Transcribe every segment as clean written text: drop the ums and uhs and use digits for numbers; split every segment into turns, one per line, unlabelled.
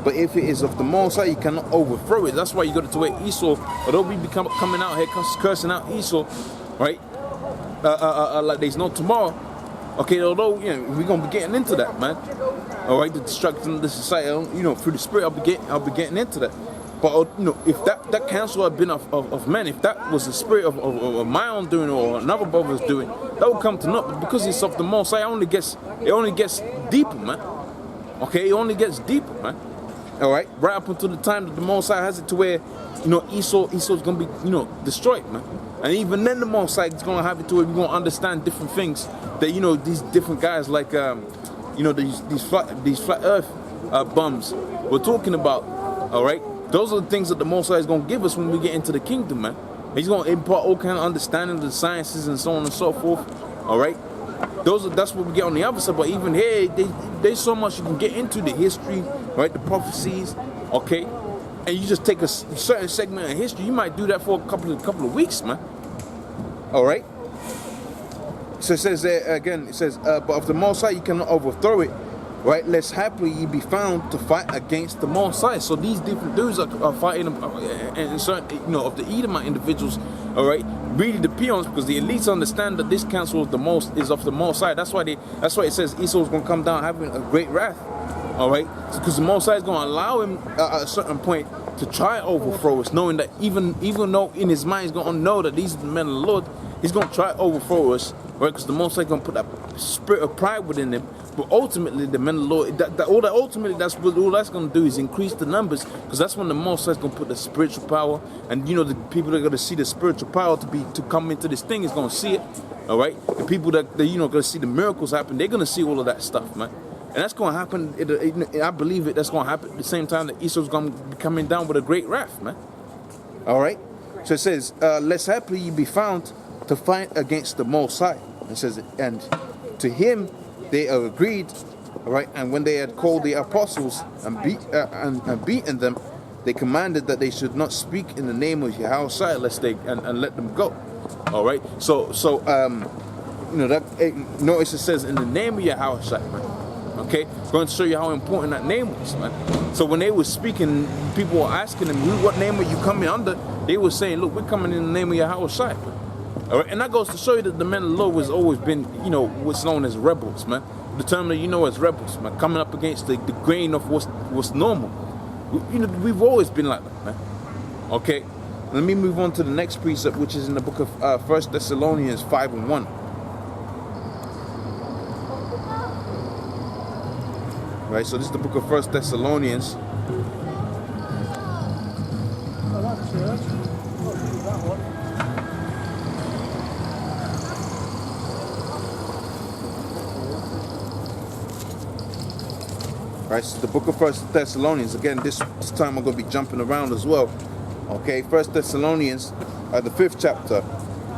But if it is of the Most High, you cannot overthrow it. That's why you got it to where Esau, although we become coming out here cursing out Esau, right? Like there's no tomorrow. Okay, although we're gonna be getting into that, man. All right, the destruction of the society, through the Spirit, I'll be getting into that. But if that counsel had been of men, if that was the spirit of my own doing or another brother's doing, that would come to naught. But because it's of the Most High, it only gets deeper, man. Okay, it only gets deeper, man. All right, right up until the time that the Most High has it to where Esau's gonna be destroyed, man. And even then, the Most High is gonna have it to where we're gonna understand different things that these different guys like these flat Earth bums we're talking about. All right. Those are the things that the Most High is going to give us when we get into the kingdom, man. He's going to impart all kind of understanding of the sciences and so on and so forth. All right? That's what we get on the other side. But even here, there's so much you can get into the history, right? The prophecies, okay? And you just take a certain segment of history. You might do that for a couple of weeks, man. All right? So it says there again, but of the Most High, you cannot overthrow it. Right, lest happily ye be found to fight against the Most High. So these different dudes are fighting, and certain, of the Edomite individuals. All right, really the peons, because the elites understand that this counsel is of the Most High. That's why it says Esau is going to come down having a great wrath. All right, because the Most High is going to allow him at a certain point to try to overthrow us, knowing that even though in his mind he's going to know that these are the men of the Lord, he's going to try to overthrow us. Right, because the Most High is going to put that spirit of pride within him. But ultimately, the men of the Lord, that's what all that's going to do is increase the numbers, because that's when the Most High is going to put the spiritual power, and the people that are going to see the spiritual power to come into this thing is going to see it. All right, the people that going to see the miracles happen, they're going to see all of that stuff, man. And that's going to happen. I believe it. That's going to happen at the same time that Esau's going to be coming down with a great wrath, man. All right. So it says, "Lest happily ye be found to fight against the Most High." It says, and to him they agreed, all right. And when they had called the apostles and beaten them, they commanded that they should not speak in the name of Yahushua, lest they and let them go. All right. So notice it says in the name of Yahushua, man. Okay, going to show you how important that name was, man. So when they were speaking, people were asking them, "What name are you coming under?" They were saying, "Look, we're coming in the name of Yahushua." All right, and that goes to show you that the men of the Lord has always been, what's known as rebels, man. The term that as rebels, man, coming up against the grain of what's normal. We've always been like that, man. Okay, let me move on to the next precept, which is in the book of 1 Thessalonians 5:1. Right, so this is the book of 1 Thessalonians. Right, so the book of 1 Thessalonians, again, this time I'm going to be jumping around as well. Okay, 1 Thessalonians, the 5th chapter,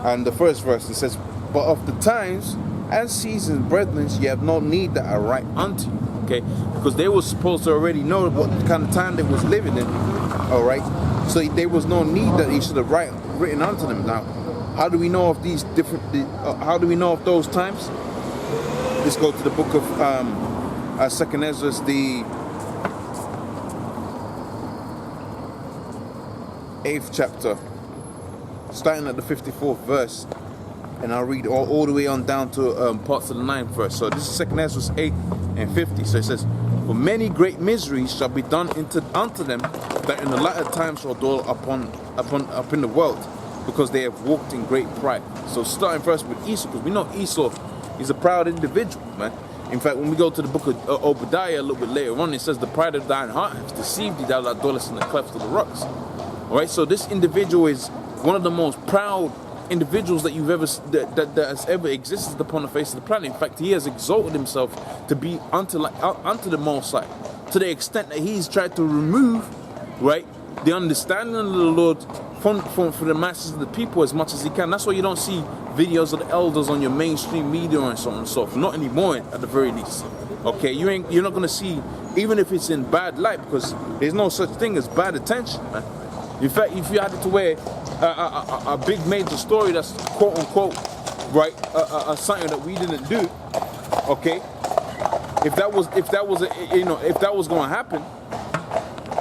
and the first verse, it says, "But of the times and seasons, brethren, ye have no need that I write unto you." Okay, because they were supposed to already know what kind of time they was living in. All right, so there was no need that he should have written unto them. Now, how do we know of these different? How do we know of those times? Let's go to the book of 2nd Ezra, the 8th chapter, starting at the 54th verse, and I'll read all the way on down to parts of the 9th verse. So this is 2nd Ezra 8 and 50. So it says, "For many great miseries shall be done unto them that in the latter times shall dwell up in the world, because they have walked in great pride." So starting first with Esau, because we know Esau is a proud individual, man. In fact, when we go to the book of Obadiah a little bit later on, it says, "The pride of thine heart has deceived thee, thou that dwellest in the clefts of the rocks." All right, so this individual is one of the most proud individuals that that has ever existed upon the face of the planet. In fact, he has exalted himself to be unto the Most High, to the extent that he's tried to remove, right, the understanding of the Lord from the masses of the people as much as he can. That's why you don't see videos of the elders on your mainstream media and so on and so forth. Not anymore, at the very least. Okay, you're not gonna see, even if it's in bad light, because there's no such thing as bad attention, man. In fact, if you had to wear a big major story that's quote unquote right, something that we didn't do, okay, if that was going to happen,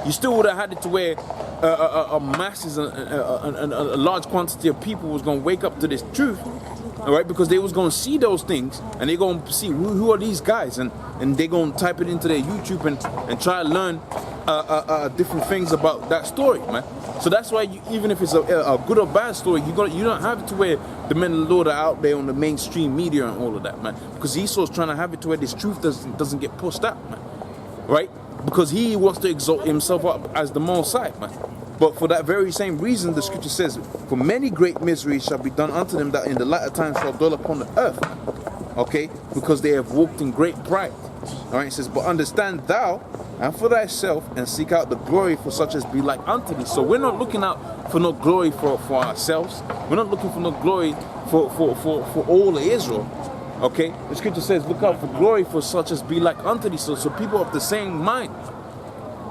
You still would have had it to where masses, a large quantity of people was going to wake up to this truth, all right? Because they was going to see those things, and they're going to see who are these guys, and they're going to type it into their YouTube and try to learn different things about that story, man. So that's why even if it's a good or bad story, you don't have it to where the men of the Lord are out there on the mainstream media and all of that, man. Because Esau's trying to have it to where this truth doesn't get pushed out, man. Right? Because he wants to exalt himself up as the Most High, man. But for that very same reason, the scripture says, for many great miseries shall be done unto them that in the latter times shall dwell upon the earth. Okay? Because they have walked in great pride. Alright, it says, but understand thou and for thyself, and seek out the glory for such as be like unto thee. So we're not looking out for no glory for ourselves. We're not looking for no glory for all of Israel. Okay? The scripture says, look out for glory for such as be like unto thee. So people of the same mind.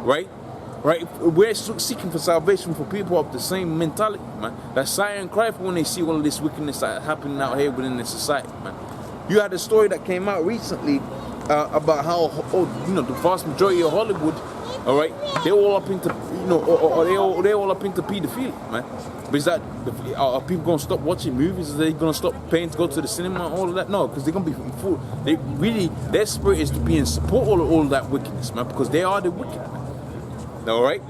Right? Right? We're seeking for salvation for people of the same mentality, man. That sigh and cry for when they see all of this wickedness that happening out here within the society, man. You had a story that came out recently about how, the vast majority of Hollywood, all right, they're all up into, or they're all up into pedophilia, man. But is that, are people gonna stop watching movies? Are they gonna stop paying to go to the cinema and all of that? No, because they're gonna be fooled. Their spirit is to be in support of all of that wickedness, man, because they are the wicked, man. All right.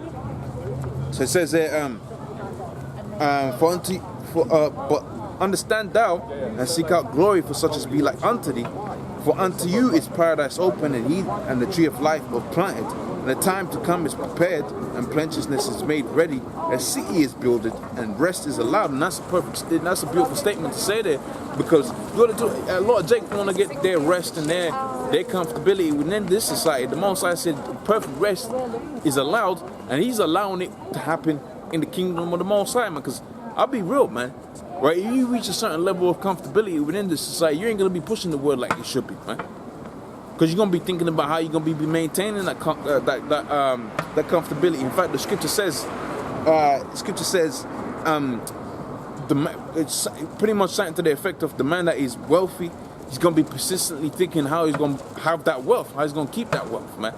So it says there, but understand thou and seek out glory for such as be like unto thee. For unto you is paradise open, and the tree of life was planted, and the time to come is prepared, and plenteousness is made ready. A city is builded, and rest is allowed. And that's a beautiful statement to say there, because a lot of Jake want to get their rest and their comfortability within this society. The Most High said perfect rest is allowed, and He's allowing it to happen in the kingdom of the Most High, man. Because I'll be real, man. Right, if you reach a certain level of comfortability within this society, you ain't gonna be pushing the word like you should be, man. Because you're gonna be thinking about how you're gonna be maintaining that comfortability. In fact, the scripture says, it's pretty much something to the effect of the man that is wealthy, he's gonna be persistently thinking how he's gonna have that wealth, how he's gonna keep that wealth, man.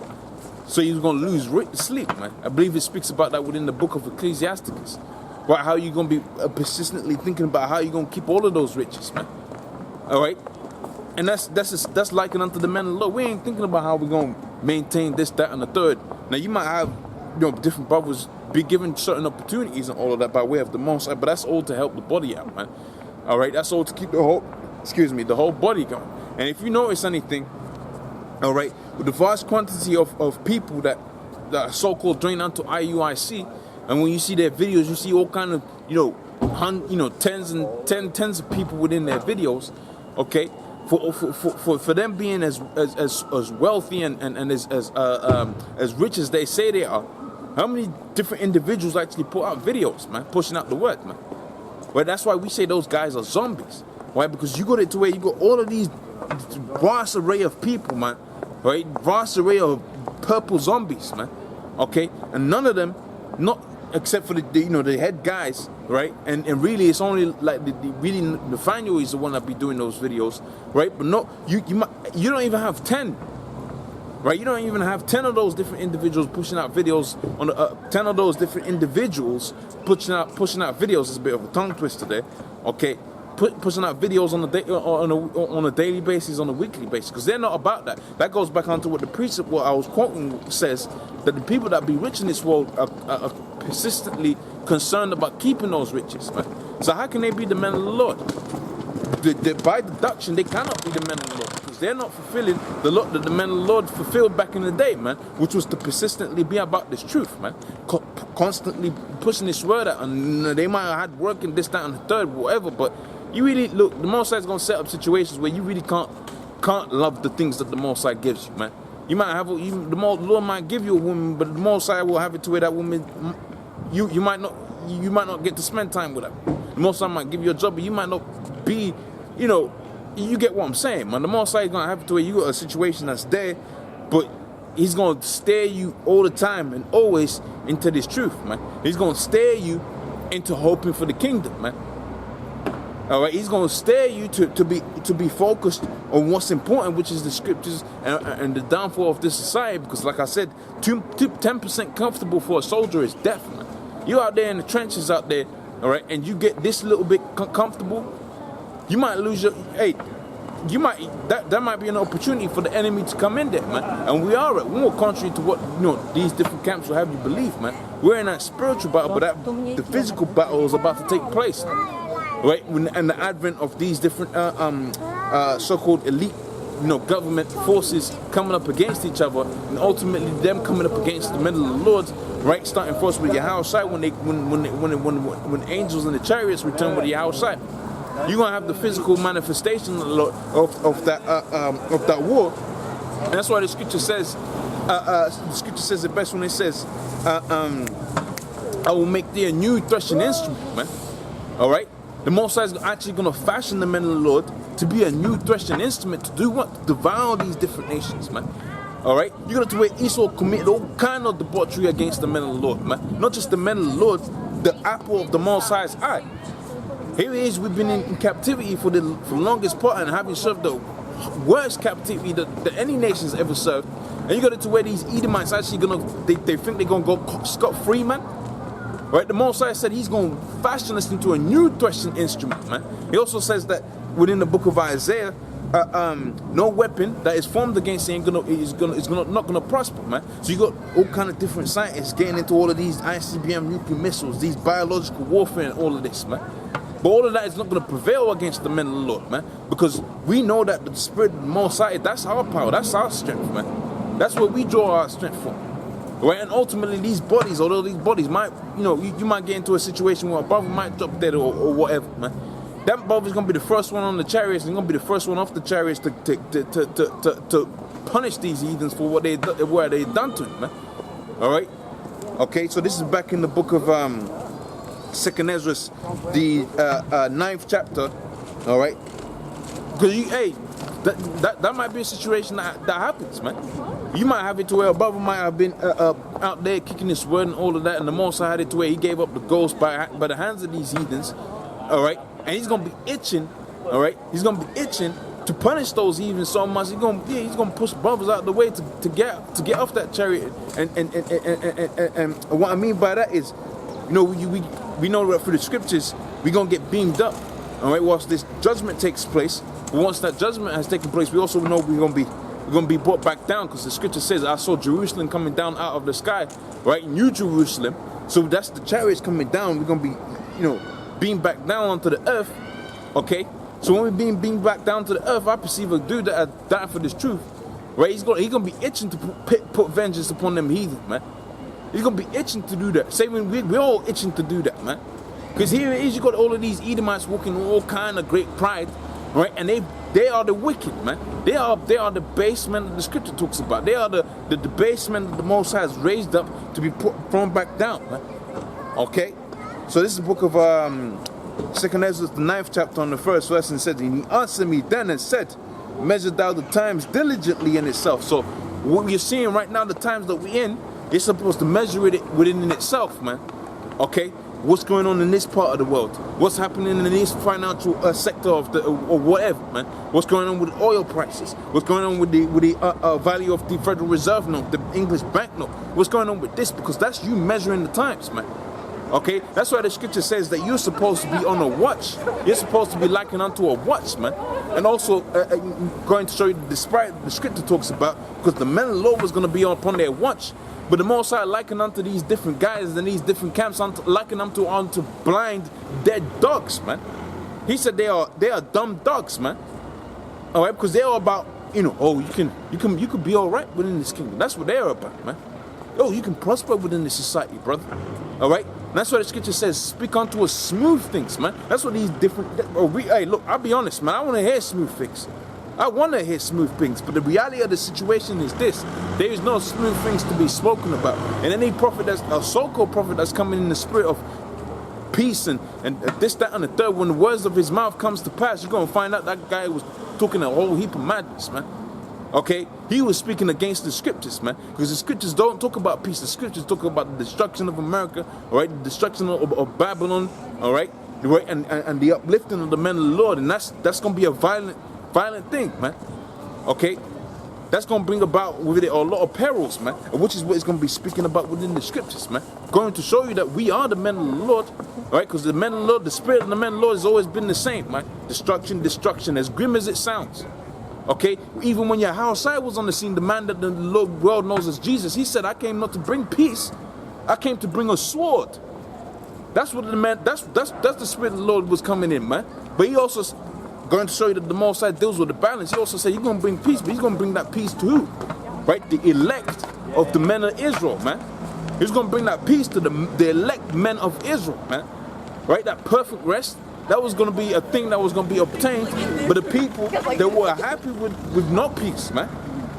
So he's gonna lose sleep, man. I believe it speaks about that within the book of Ecclesiasticus. Right, how you gonna be persistently thinking about how you gonna keep all of those riches, man. All right, and that's likened unto the men of the Lord. We ain't thinking about how we gonna maintain this, that, and the third. Now you might have, different brothers be given certain opportunities and all of that by way of the Most High, but that's all to help the body out, man. All right, that's all to keep the whole body going. And if you notice anything, all right, with the vast quantity of people that so-called join onto IUIC. And when you see their videos, you see all kind of, tens of people within their videos. Okay, for them being as wealthy and as rich as they say they are, how many different individuals actually put out videos, man, pushing out the word, man? Well, that's why we say those guys are zombies. Why? Because you got it to where you got all of these vast array of people, man. Right, vast array of purple zombies, man. Okay, and none of them, not except for the head guys, right? And really it's only like the Nathaniel is the one that be doing those videos, right? But no, you don't even have 10, right? You don't even have 10 of those different individuals pushing out videos on 10 of those different individuals pushing out videos. Is a bit of a tongue twister there, okay? Pushing out videos on a daily basis, on a weekly basis, because they're not about that. That goes back onto what the precept, what I was quoting, says, that the people that be rich in this world are persistently concerned about keeping those riches, man. So how can they be the men of the Lord? By deduction, they cannot be the men of the Lord, because they're not fulfilling the lot that the men of the Lord fulfilled back in the day, man, which was to persistently be about this truth, man. Constantly pushing this word out, and they might have had work in this, that, and the third, whatever, but you really, look, the Most High is going to set up situations where you really can't love the things that the Most High gives you, man. You might have, the Lord might give you a woman, but the Most High will have it to where that woman, you might not get to spend time with her. The Most High might give you a job, but you might not be, you get what I'm saying, man. The Most High is going to have it to where you got a situation that's there, but He's going to steer you all the time and always into this truth, man. He's going to steer you into hoping for the kingdom, man. All right, he's going to steer you to be focused on what's important, which is the scriptures and the downfall of this society. Because, like I said, 10% comfortable for a soldier is death, man. You out there in the trenches out there, all right, and you get this little bit comfortable, you might lose your. Hey, that might be an opportunity for the enemy to come in there, man. And we are at war, contrary to what these different camps will have you believe, man. We're in that spiritual battle, but the physical battle is about to take place. Right, and the advent of these different so-called elite, government forces coming up against each other, and ultimately them coming up against the men of the Lord, right? Starting first with Yahushua when angels and the chariots return with Yahushua, you're gonna have the physical manifestation of that war, and that's why the scripture says it best when it says, "I will make thee a new threshing instrument," man. All right. The Most High is actually going to fashion the men of the Lord to be a new threshing instrument to do what? To devour these different nations, man. All right? You're going to where Esau committed all kind of debauchery against the men of the Lord, man. Not just the men of the Lord, the apple of the Most High's eye. Here it is, we've been in captivity for the longest part and having served the worst captivity that any nation's ever served. And you got to where these Edomites actually going to, they think they're going to go scot-free, man. Right, the Most High said he's going to fashion us into a new threshing instrument, man. He also says that within the book of Isaiah, no weapon that is formed against you not gonna prosper, man. So you got all kind of different scientists getting into all of these ICBM nuclear missiles, these biological warfare, and all of this, man. But all of that is not going to prevail against the men of the Lord, man, because we know that the Spirit of the Most High, that's our power, that's our strength, man. That's where we draw our strength from. Right, and ultimately these bodies, although these bodies might, you might get into a situation where a brother might drop dead or whatever, man. That brother's gonna be the first one on the chariots, and gonna be the first one off the chariots to punish these heathens for what they done to him, man. All right, okay. So this is back in the book of Second Ezra, the 9th chapter. All right, because that might be a situation that happens, man. You might have it to where a brother might have been out there kicking his word and all of that, and the Most High had it to where he gave up the ghost by the hands of these heathens, all right? And he's gonna be itching, all right? He's gonna be itching to punish those heathens so much. He's gonna push brothers out of the way to get off that chariot. And what I mean by that is, we know that through the scriptures we're gonna get beamed up, all right? Whilst this judgment takes place, but once that judgment has taken place, we also know we're gonna be brought back down, because the scripture says, I saw Jerusalem coming down out of the sky, right? New Jerusalem. So that's the chariots coming down. We're gonna be, beamed back down onto the earth. Okay? So when we're being beamed back down to the earth, I perceive a dude that had died for this truth. Right? He's gonna be itching to put vengeance upon them heathen, man. He's gonna be itching to do that. Same when we're all itching to do that, man. Because here it is, you got all of these Edomites walking with all kind of great pride, right? And they are the wicked, man. They are the base men that the scripture talks about. They are the base men that the Most High has raised up to be thrown back down, man. Okay? So this is the book of 2nd Ezra, the 9th chapter, on the 1st verse, and said, and he answered me then and said, measure thou the times diligently in itself. So what we're seeing right now, the times that we're in, you're supposed to measure it within itself, man. Okay? What's going on in this part of the world? What's happening in this financial sector or whatever, man? What's going on with oil prices? What's going on with the value of the Federal Reserve note, the English bank note? What's going on with this? Because that's you measuring the times, man. Okay? That's why the scripture says that you're supposed to be on a watch. You're supposed to be likened unto a watch, man. And also, going to show you the scripture talks about, because the men of the Lord was going to be upon their watch. But the Most High likened unto these different guys and these different camps, likened unto blind, dead dogs, man. He said they are dumb dogs, man. All right, because they're about, you can be all right within this kingdom. That's what they're about, man. You can prosper within this society, brother. All right, and that's why the scripture says, speak unto us smooth things, man. That's what these different. Hey, look, I'll be honest, man. I want to hear smooth things. I want to hear smooth things, but the reality of the situation is this: there is no smooth things to be spoken about. And any prophet that's a so-called prophet that's coming in the spirit of peace and this, that, and the third, when the words of his mouth comes to pass, you're going to find out that guy was talking a whole heap of madness, man. Okay? He was speaking against the scriptures, man, because the scriptures don't talk about peace. The scriptures talk about the destruction of America, all right? The destruction of Babylon, all right? right? And the uplifting of the men of the Lord, and that's gonna be a violent thing, man. Okay, that's gonna bring about with it a lot of perils, man. Which is what it's gonna be speaking about within the scriptures, man. Going to show you that we are the men of the Lord, right? Because the men of the Lord, the spirit of the men of the Lord has always been the same, man. Destruction, as grim as it sounds. Okay, even when Yahushua was on the scene, the man that the world knows as Jesus, he said, "I came not to bring peace, I came to bring a sword." That's what the man. That's the spirit of the Lord was coming in, man. But he also going to show you that the Most High deals with the balance. He also said he's going to bring peace, but he's going to bring that peace to who? Right, the elect of the men of Israel, man. He's going to bring that peace to the elect men of Israel, man. Right, that perfect rest. That was going to be a thing that was going to be obtained, but the people that were happy with no peace, man.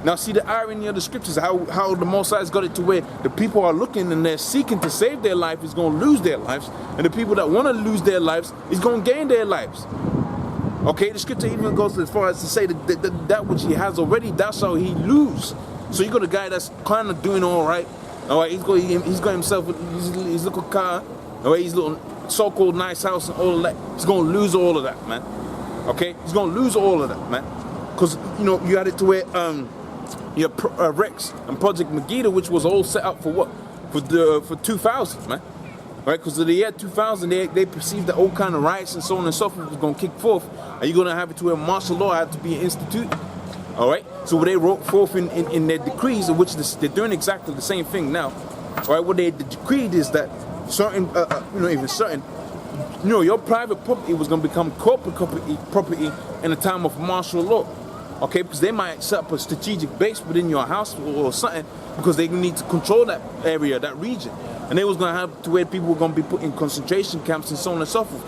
Now see the irony of the scriptures, how the Most High's got it to where the people are looking and they're seeking to save their life is going to lose their lives, and the people that want to lose their lives is going to gain their lives. Okay, the scripture even goes as far as to say that which he has already, that shall he lose. So you got a guy that's kind of doing all right. All right, he's got himself his little car, all right, his little so-called nice house and all of that. He's going to lose all of that, man. Okay, he's going to lose all of that, man. Because, you know, you had it to where your Rex and Project Megiddo, which was all set up for what? For 2000, man. Right, because of the year 2000, they perceived that all kind of riots and so on and so forth was going to kick forth. Are you going to have it to where martial law had to be instituted? All right, so what they wrote forth in their decrees, of which they're doing exactly the same thing now. All right, what they decreed is that certain, your private property was going to become corporate property in a time of martial law. Okay, because they might set up a strategic base within your house or something, because they need to control that area, that region. And they was going to have to where people were going to be put in concentration camps and so on and so forth.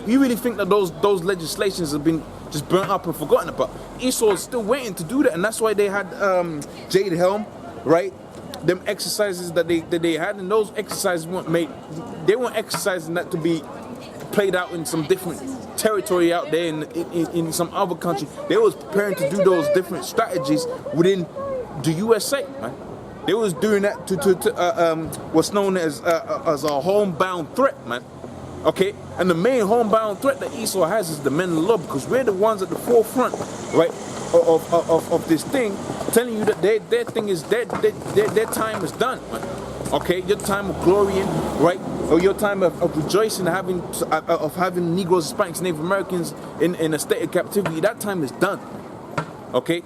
You really think that those legislations have been just burnt up and forgotten about? Esau is still waiting to do that, and that's why they had Jade Helm, right? Them exercises that they had, and those exercises they weren't exercising that to be played out in some different territory out there in some other country. They was preparing to do those different strategies within the USA, man. They was doing that to what's known as a homebound threat, man. Okay, and the main homebound threat that Esau has is the men of the Lord, because we're the ones at the forefront, right, of this thing, telling you that their thing is their time is done, man. Okay, your time of glorying, right, or your time of rejoicing, having Negroes, Hispanics, Native Americans in a state of captivity, that time is done. Okay.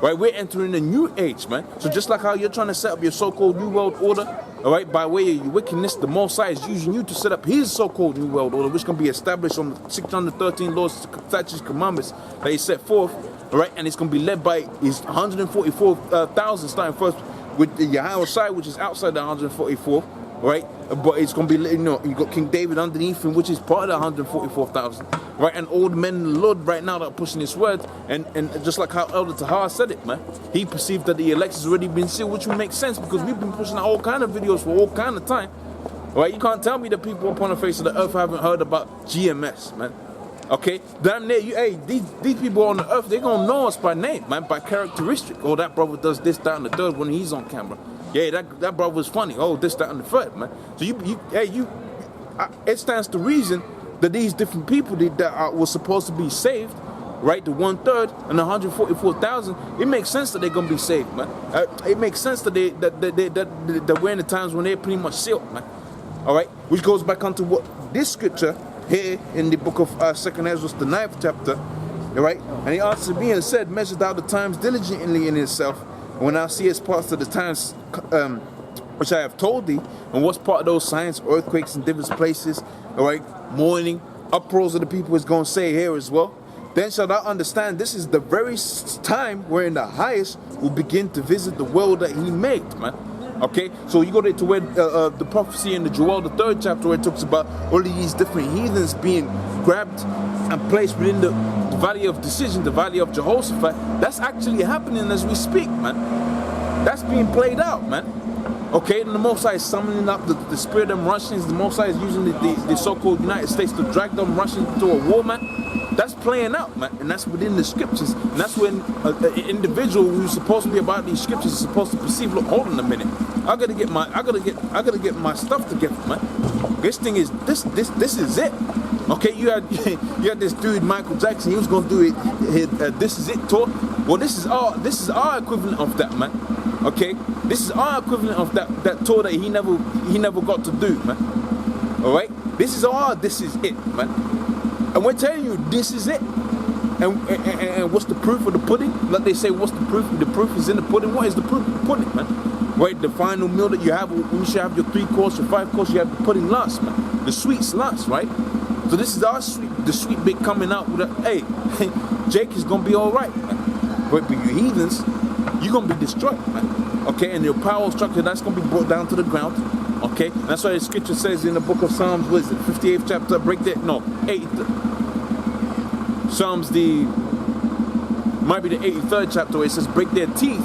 Right, we're entering a new age, man. So just like how you're trying to set up your so-called new world order, all right, by way of your wickedness, the Most High is using you to set up his so-called new world order, which can be established on the 613 laws, statutes, commandments that he set forth, all right, and it's going to be led by his 144,000, starting first with the Yahushua, which is outside the 144, right? But it's going to be, you got King David underneath him, which is part of the 144,000, right? And all the men in the Lord right now that are pushing this word, and just like how Elder Tahar said it, man, he perceived that the election's already been sealed, which would make sense because we've been pushing out all kind of videos for all kind of time, right? You can't tell me that people upon the face of the earth haven't heard about GMS, man. Okay, damn near these people on the earth, they're gonna know us by name, man, by characteristic. Oh, that brother does this, that, and the third when he's on camera. Yeah, that brother was funny. Oh, this, that, and the third, man. So it stands to reason that these different people that were supposed to be saved, right, the 1/3 and the 144,000, it makes sense that they're gonna be saved, man. It makes sense that that we're in the times when they're pretty much sealed, man. All right, which goes back onto what this scripture here in the book of 2nd Ezra, the 9th chapter, all right? And he answered me and said, measure thou the times diligently in itself, and when thou seest parts of the times which I have told thee, and what's part of those signs, earthquakes in different places, all right, mourning, uproars of the people is going to say here as well, then shalt thou understand this is the very time wherein the highest will begin to visit the world that he made, man. Okay, so you go to where the prophecy in the Joel, the 3rd chapter, where it talks about all of these different heathens being grabbed and placed within the valley of decision, the valley of Jehoshaphat. That's actually happening as we speak, man. That's being played out, man. Okay, and the Most High is summoning up the spirit of them Russians. The Most High is using the so-called United States to drag them Russians to a war, man. That's playing out, man, and that's within the scriptures. And that's when an individual who's supposed to be about these scriptures is supposed to perceive. Look, hold on a minute. I gotta get my stuff together, man. This thing is this is it. Okay, you had this dude Michael Jackson. He was gonna do it. This is it tour. Well, this is our equivalent of that, man. Okay, this is our equivalent of that tour that he never got to do, man. All right, this is it, man. And we're telling you, this is it. And what's the proof of the pudding? Like they say, what's the proof? The proof is in the pudding. What is the proof of the pudding, man? Right, the final meal that you have, when you should have your 3 course, your 5 course, you have the pudding last, man. The sweets last, right? So this is the sweet bit coming out with hey, Jake is gonna be all right, man. But you heathens, you're gonna be destroyed, man. Okay, and your power structure, that's gonna be brought down to the ground. Okay, and that's why the scripture says in the book of Psalms, what is it, 58th chapter, Psalms might be the 83rd chapter where it says break their teeth,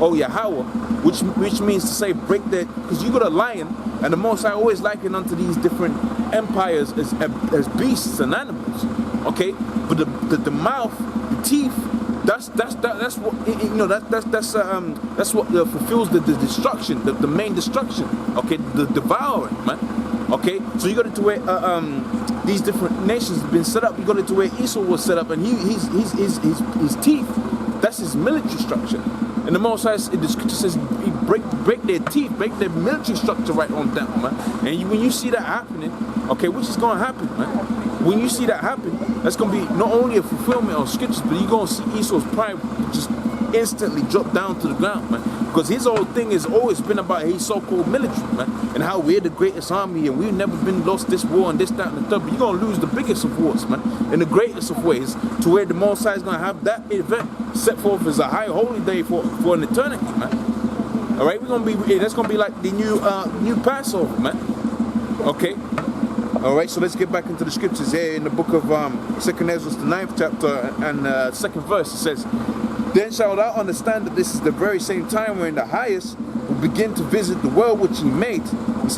oh Yahweh, which means to say break their, because you got a lion, and the Most High always liken unto these different empires as beasts and animals, okay? But the mouth, the teeth, that's what that's what fulfills the destruction, the main destruction, okay? The devouring, man. Okay, so you got it to where these different nations have been set up. You got it to where Esau was set up, and his teeth, that's his military structure. And the Most High, the scripture says, he break their teeth, break their military structure right on down, man. And when you see that happening, okay, which is going to happen, man. When you see that happen, that's going to be not only a fulfillment of scriptures, but you're going to see Esau's pride just instantly drop down to the ground, man. Because his whole thing has always been about his so-called military, man, and how we're the greatest army and we've never been lost this war and this, that, and the third. But you're going to lose the biggest of wars, man, in the greatest of ways, to where the Most High is going to have that event set forth as a high holy day for an eternity, man. All right, that's going to be like the new Passover, man. Okay. All right, so let's get back into the scriptures here in the book of 2nd Ezra, the 9th chapter and 2nd verse. It says, "Then shalt thou understand that this is the very same time wherein the highest will begin to visit the world which he made."